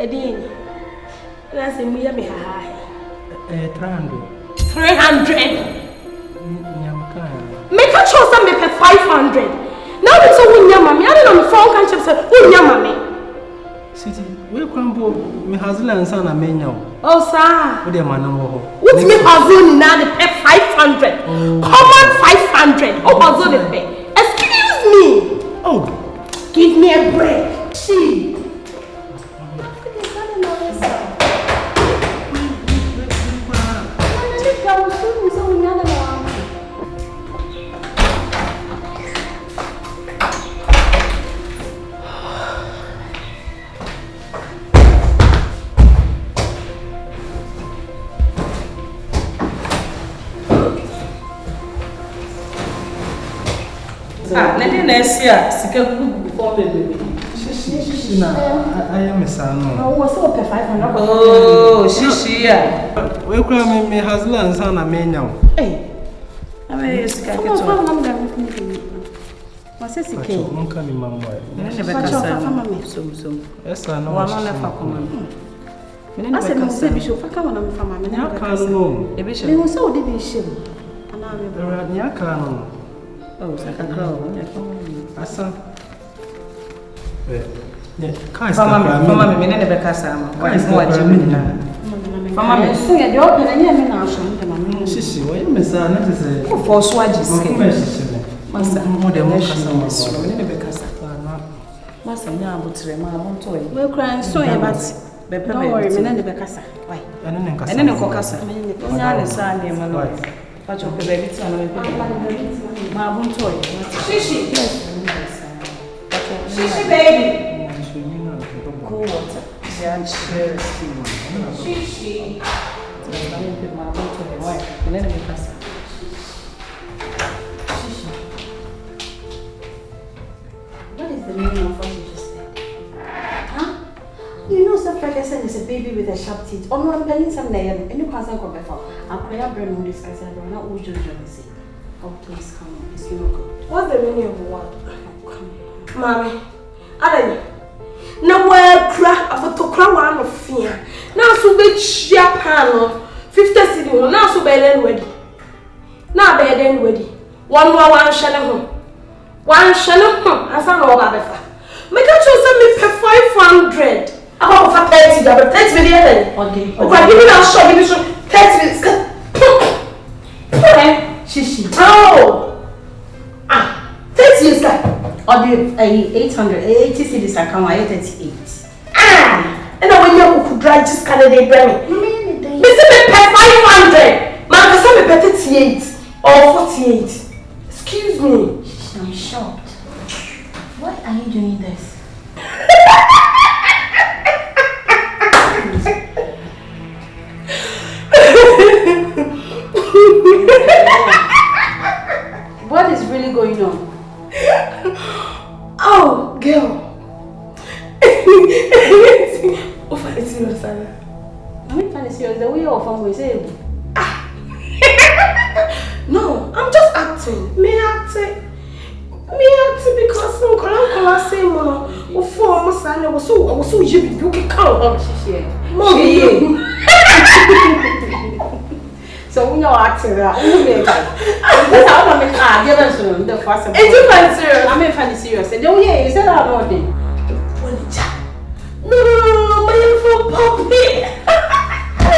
Edin. That's a me high. 300. 300. Make a choice and make 500. Now it's a win mammy. I don't know phone country say win mammy. City, we crumble me husband and son a menu. Oh sir. What am I number? What's me husband now the pay 500. Common 500. Oh husband the pay. Excuse me. Oh, give me a break. She. Next year, Sika before baby. I am a son. Oh, what's up, 500? Oh, she. We cry me husband and son a menu. Hey, I mean, Sika. What's this? Okay, one coming, Mamma. Yes, I know. I said, no, say, Bishop, I come on from my man. I can't know. A bishop, they were so division. And I'm oh, it's like a crow. I saw. Mama, me never cast out. Why is what you mean? Mama, sing at the open and you now. Sissy, what you miss? I never say for swaggy. Master, more than one customer. Master, now, but remember, we're crying so much. Don't worry, me never cast. Why? And then a cocassa. But your baby, my own toy. Shishi, Shishi, baby. Cool water. Shishi. I'm going to put my own toy away. And then we pass. Shishi. What is the meaning of what you just said? Huh? You know, Sir Ferguson is a baby with a sharp teeth. Oh, no, I'm telling some name. And you can't say before. I'll pray a brain on this. I said, I'm not what you say. Oh, please come on. It's not good. What's the meaning of what? Mommy, I don't know. Now, where crack about to cry one of fear. Now, so big sheer panel 50 city. Now, so bed and ready. Now, bed and ready. One more, one shadow. One shadow. I saw no other. Make a choice and me pay 500. About for 30, but 30 million. Okay. Okay, give me that shot, give me 30 minutes. Okay. Shishi. Oh! 30 is like. Or the 880 cities I come, I 38. And then when you could drive just kind of day, Grammy. This is me pay 500. Man, because I'm a 38 or 48. Excuse me. Shishi, I'm shocked. Why are you doing this? What is really going on? Oh, girl. Oh, find it serious, Anna. I mean, find it serious. The way you're from, we say. No, I'm just acting. Me acting because no color say mono. Oh, for my son, I was so you can count. Mommy. So we know acting that. That's how I make give us the first. It's even serious. I mean, find serious. And oh yeah, you said that about it. No, my info puppy. I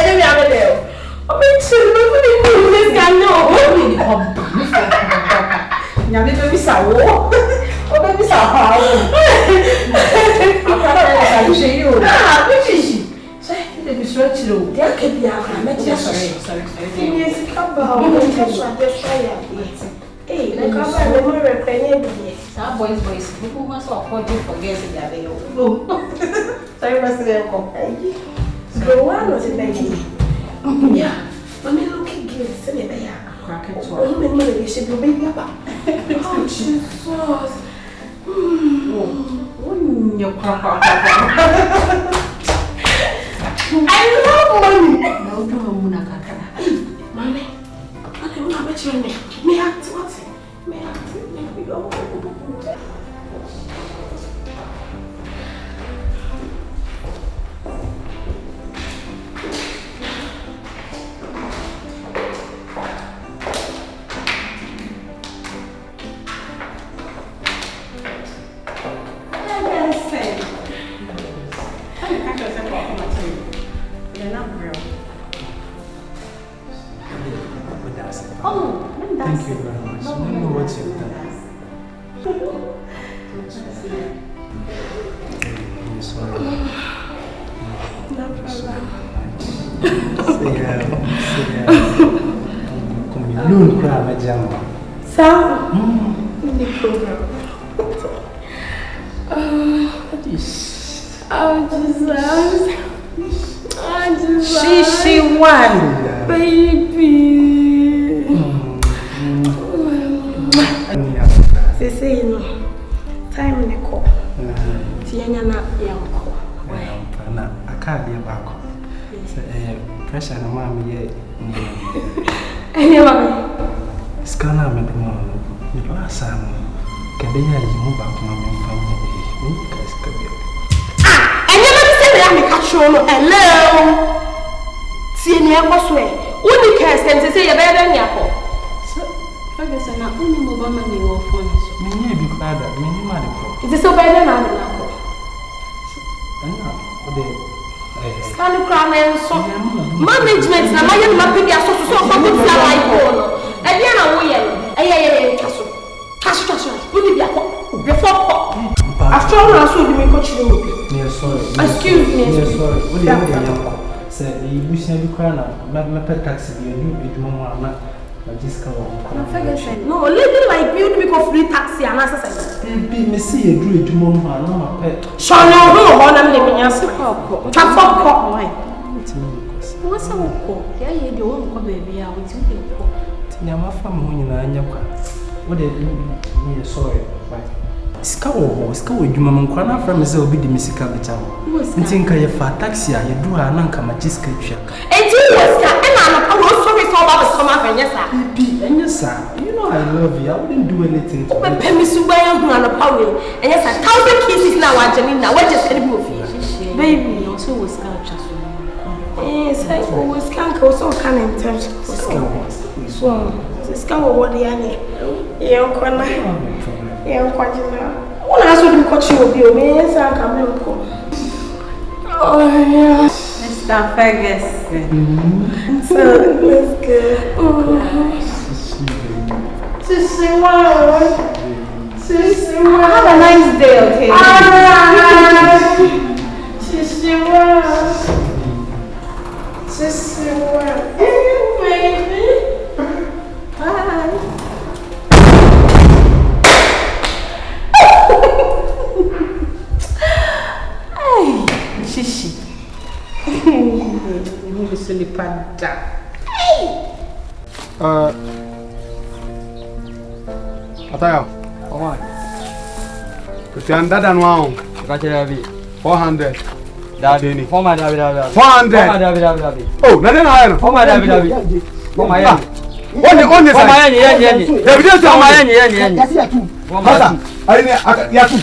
didn't have it there. I'm actually this guy no. Now baby saw. Oh baby saw. I'm show you. Which is she? Baby stretch you. There can be a sorry. Yes, come on. Hey, like I'm more repaying. Some boys, who must afford you forget the other. Sorry, Master. Go on, was it baby? Yeah, but me looking good. Send it there. Crack it. Oh, my you should be baby. Oh, Jesus. Your crack. I love money. No, Mommy, I don't know what you mean. Me act what? Me act. Me go. Loon crab, jam. In the program. She won. Baby. They say, you know, time in the call. Tiana, young call. I can't be back. Pressure on mammy. Anyway, Scanner, maybe more. The last time, can they have you move back to my family? And you never said that I'm a catch on. Hello. See, near was way. Only cares can say you're better than Yako. Ferguson, I only move on my new phone. Many be glad that many money. Is it so better than Yako? Can you cry and so management? Now, I am not being so good like one. And then I will. Cash. Would it be before? After all, I saw you make coaching. Yes, sorry. Excuse me. Yes, sorry. What do you say? You wish you could not. My pet taxi, you knew it, Mamma. No, lady like you to make free taxi and answer. Me see you do it, Mamma, no, my pet. Shall no, I'm living as a cop. What's our call? Yeah, you don't come, baby. I will tell you. Tinyama family in Anyaka. What did you sorry? Scow, Jumam, Kwana from his old biddy musical better. And think I have a taxi, you do a nanka description. And you was and I'm sorry for all the summer and yes, sir. You know I love you. I wouldn't do anything to but Pemmy Subayan and a power. And yes, 1,000 kisses now, Angelina. What just any move? Baby, also was sculpture. Yes, I always can't go so kind in terms of so. This guy what the any. Young corner. Young corner. When I saw them coach you, be amazing. I come in. Oh, yeah. Mr. Ferguson. So, let's go. Sissy, have a nice day, okay? Sissy, hey, baby. Bye. Hey, Shishi. Ataya. Alright. Christian Dada Nwao. 400. Dabi. For my Dabi. 400. Dabi. Oh, na den ayo. For my Dabi. For my yen. Only For my yen. Evidence For my yen. Hasa. Ayi yatu.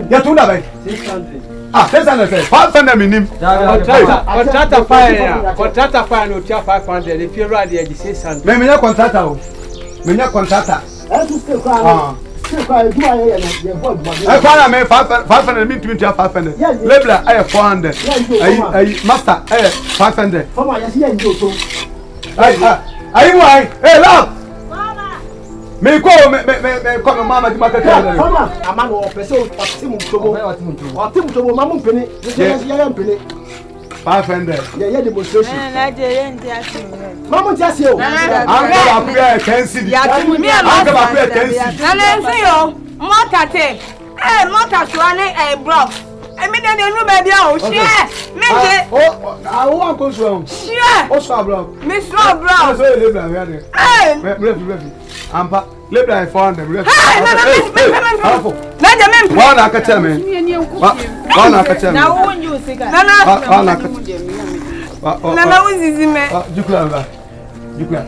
Yatu na bai. 600. Ah, 600 say. 500 minim. Contractor fire. Contractor fire no 500. If you ride the 600. Me nya contractor o. Me nya contractor. Ah. I found me 500 mean 500. Label I 400. I master 500. Hey love. Me come mama di market. Mama amano pese o timu tobo mamu pene. Ye pene. 500. Yeah, demonstration. Mamu ti ase o. I'm going to pay 10 cedi. I'm going to pay 10 cedi. Motor so ane bro. I mean the new baby o share. Me I want to go. Share. O so bro. Me so bro. So you live here. Hey. Refi. Ampa live there 400. Hey, no. One akacha me. One akacha me. Na won you sika. One akacha. Na uzizi me. Jukla.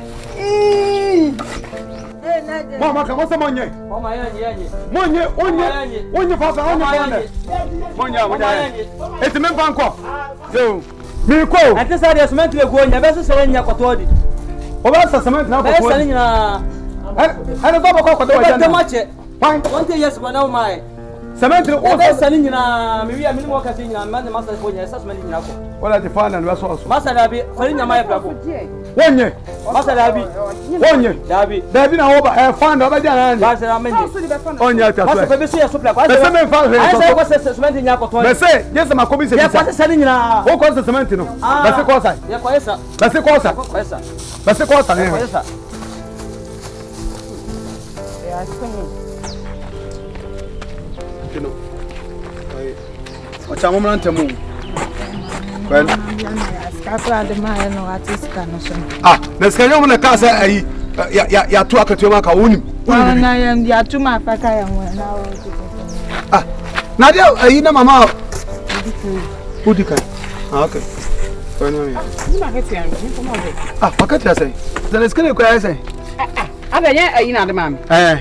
Mama ka wasa monye. Mama yen. Monye 500. Monye. Eti me banko. Yo. Mi ko. Ati sa de cement le go nya be so sere nya kwato di. O ba sa cement na Be ko. sere nya. Ana do ba ko kwato wa jana. Temache. Fine. 20 years ago now my. Cement o be sani nyina me wi a minimum ka se nyina man master ko nya cement nyina ko wala te fa na no so master da bi fari nyama ya brako wonye master da bi wonye da bi na wo ba fa na ba ja na master da mende onya ta so master be so ya so plako be se me fa so ko se cement nya ko ton be se yes ma ko bi se ya ko se sani nyina o ko se cement no be se ko sai ya ko esa be se ko sai be se ko sai ko esa ya no o chamo mran temu well na skanyo mo na ka sa ayi ya to akatu ma ka wonim na ya to ma fa ka ya won na o na dia ayi na mama udika okay well no ya ni ma ketia ni ko mo de pakati ya sai na skane ko ya sai abenya ayi na de mam na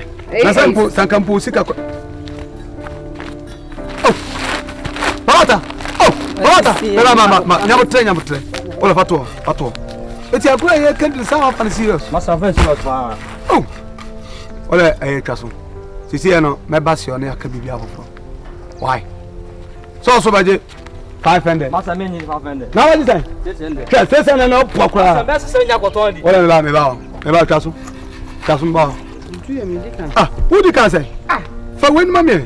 sankampo sika ko Bata, mama, nyamutre. Ola fato. Eti akura ye kendri sama fan serious. Master fan serious fa. Ola kaso. Sisi no me basi ona aka bibia afofo. Why? So baje 500. Master me ni 500. Na wadi sai? 600. Sese na no pokura. Master be sese nya koton di. Ola me ba kaso. Kaso mba. Tu ye mi dikan. Who can say? For when mommy. Me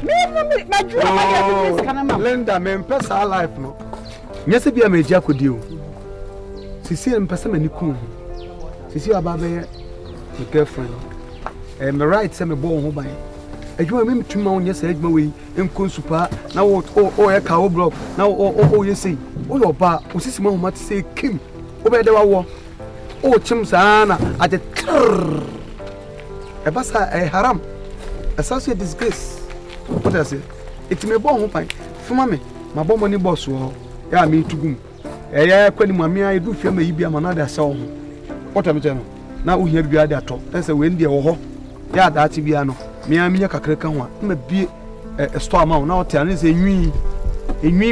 Linda, me pesa life no. Nyese bia me jia kodi o. Sisi me pesa mani ku. Sisi ababa ye me girlfriend. Me right say me bo ho ban. Adwuma me mtuma wo nyese adwuma we enko supa na wo e ka wo block na wo ye sei. Wo yo ba wo sisi mo homa te say kim. Wo be de wa wo. O chim sana ate. E basa haram. Associate disgrace. What I say? It may bo ho pan. Fuma me, my bomb money boss wo. Ya me tugum. Ya kwani mami a edu fia ma yibia ma na da se wo. What am I na wo hia bia da to. Say we ndie wo ho. Ya da ati bia no. Me a minya kakreka ho a. Ma bie store ma na wo te ane se enwi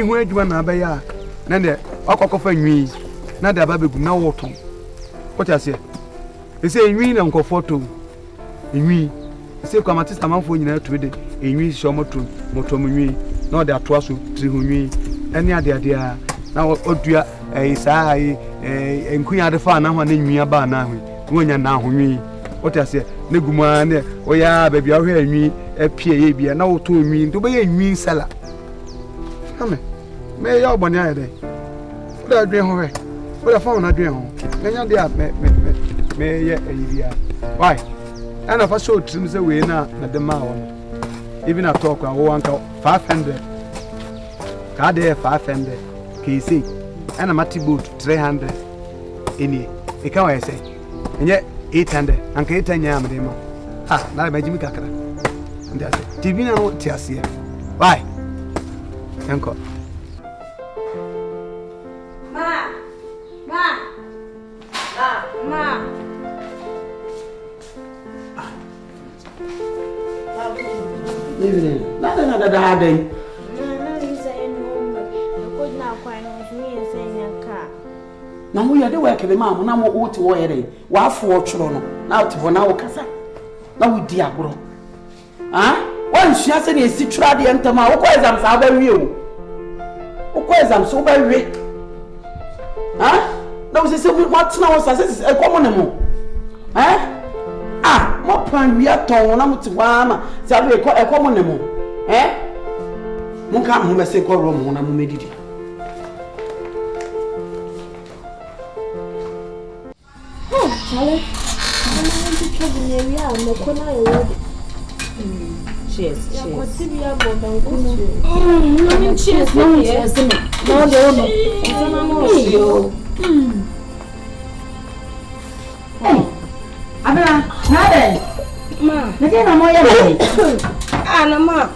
ho adwuma na ba ya. Na de akwakofa enwi. Na da ba begum na wo ton. What I say? E say enwi na nkofo to. Enwi se kwa matista manfo nyina tuwede enwi hye moto munwi na ode atoa so tri hunwi ene ade a na odua saa enkunya de fa na ho na enwi aba na ho wonya na hunwi otase ne guma ne oya ba bia ho enwi apie ye bia na woto enwi ndo be enwi sala ame me ya obone ayede oda adwen ho we oda fa na adwen ho nya de a me ye ayibia why and if I show trims away now, not the man. Even a talk, I want 500. Card there 500. KC. And a matty boot 300. Any. It can I say. And yet 800. And Kate Yam. Now by Jimmy Kakara. And that's it. TV now, Tiasia. Why? Uncle. Ma. Evening. Nothing other than day. Na mo yɛ de work be ma mo na mo wo te wo yɛ de wa afo tworo no na wo te ho na wo kasa na wo di agoro wan hua se ne esi twura de ntama wo ko exam sa ba wie o wo ko exam so ba wie na wo se mo tena wo sa se e ko mo ne mo mo pan wi aton na mo te wa ma sa be e ko mo ne mo mo ka mo me se ko ro mo na mo medidi Charlie, I'm going to trouble near me. I'm not going to cheers. What's if you are more than good? Cheers, no, yes, no, Abra, nada. Ma, não tem namoro aí. Ah, não, ma.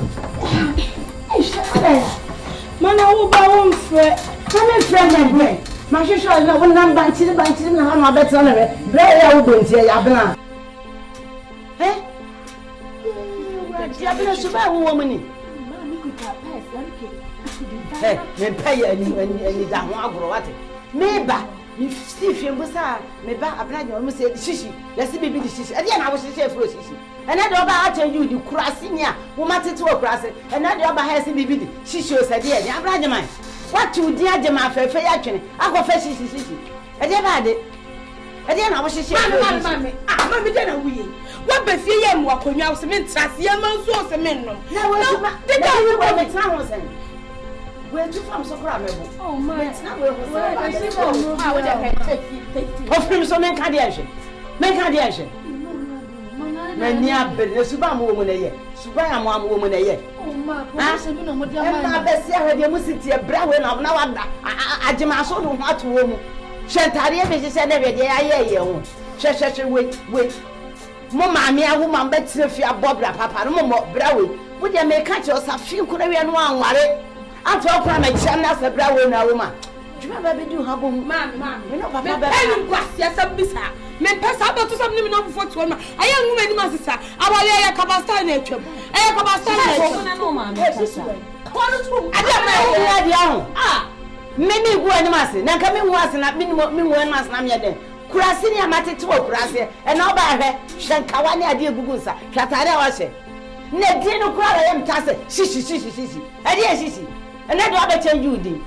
Mana, o baú foi. Como é friend, né? Mas eu só não vou não bantir na não aberta na né. Breia o doente aí abra. Já bem suba o homem. Mami, cuidado, me pay any da ho agro wate. Meba, me Steve yembusa, meba abra de o mo say shishi. Let's be shishi. E dey na wo shishi afro shishi. And then the other change you the crossing ya. Woman to a cross and then the other has to be she shows a dear. I'm right, man. What you dear Jama fair action? I go fetch she. I never had it. I didn't know what she said. Mammy, then we. What be fear walk on your cement, Yaman sauce and men. No, the guy you were the town. Where to from so grammable? Oh, my, it's not where of him so make cardiation. Make cardiation. Many are business, Subam woman a year. Subam woman a year. Oh, my, I'm best here, you must sit here, brown of now. I demand so hot to woman. Shantaria is every day. I hear wait. Mamma, me a woman, bet Sophia Bobra, Papa, no more brown. Would you make catch yourself? Few could have been one worry. I'm talking about China's a brown woman. Do you ever do have Mamma? You know, Papa, yes, I'm bizarre. Men pass out to some women of 4 I am woman, Master. Our Cabastan nature. I am Many one master, now coming once and me one mass Namia. Kurasini amate to Kurasi, and now by her, Shankawani idea Gugusa, Katara was it. Nedino Kura am Tassa, Shishi, Adia, and then I change you did.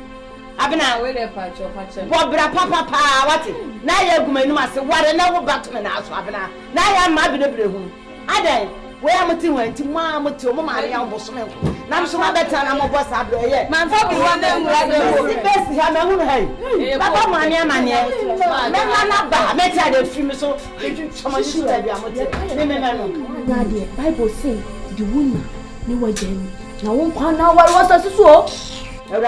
Abena, wait a patch of Bobra Papa, what it? Now you're going to master, what another Batman house, Abena. Now I'm my bedroom. Ada, where am I to Mamma to Mamma, young Bosman? Now so better, I'm a boss. My father, one of the best, I'm a woman. Papa, mania, better than film so. Bible say the woman, no one Jenny. Now, one pound now, what was us so? And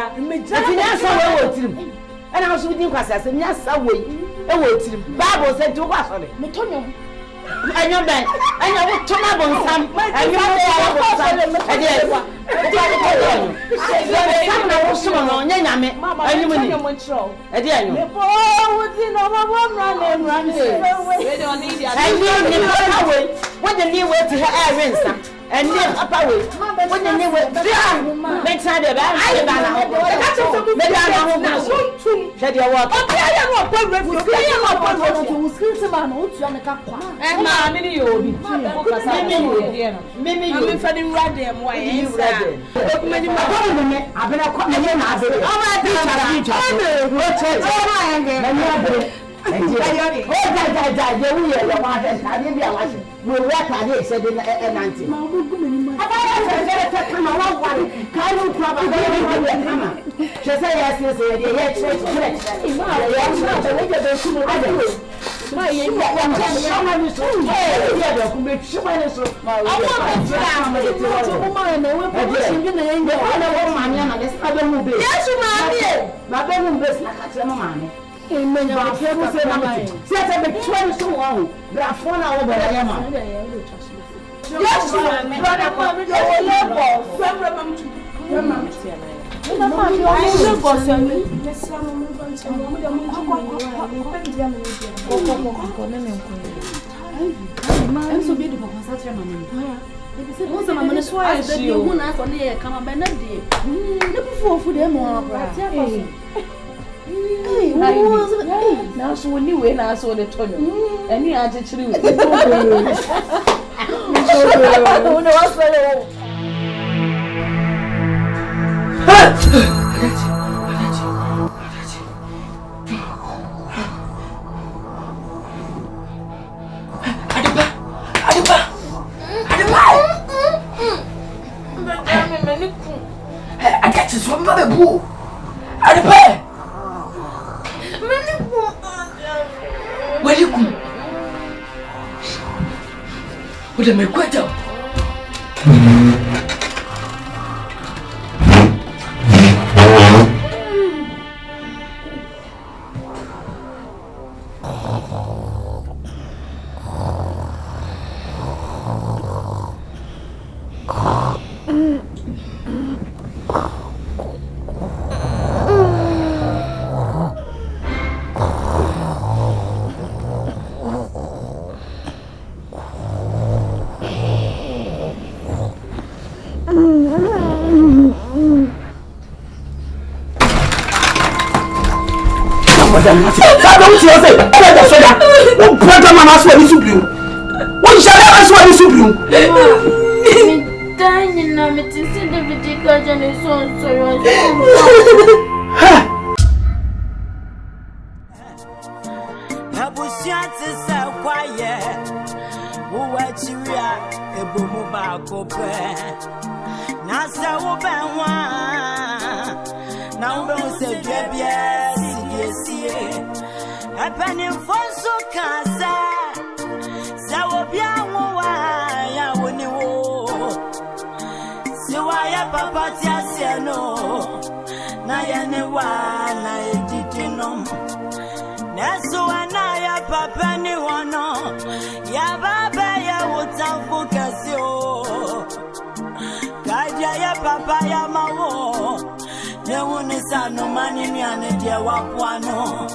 I was with you, because I said, yes, I will. Bible said to us on it. I know that. I know what tomorrow some. I know and then up away. When the new way, make side of that. Amen. I say, set a big 20 so long. There are 4 hours by Yama. Yes, brother, I'm so beautiful for such a moment. Most of my money swears that you won't ask on the air, come up by that day. Never for them or hey, now so when you win, I saw the tunnel. And you had to choose. I got you from the boo. Where you go? What am I quite up? Don't you say, I don't show that. What program am I supposed to do? What shall I That's why you subiu. Dining na me to see the video and it's so sorry. Abusiate se kwaye. Wo wachiria ebomu ba kope. Na se wo benwa. Na wo ben se dwebie sidiesie. Epeni fonso kansa. Se wo bia wo wa ya woni wo. Se wa ya papa ti ase no. Na ya ne wa na editinom. Nesu anaya papa ni wono ya baba ya utamfu kasio kaja ya papa ya mawo ne woni sano mani ni ane dia wakwano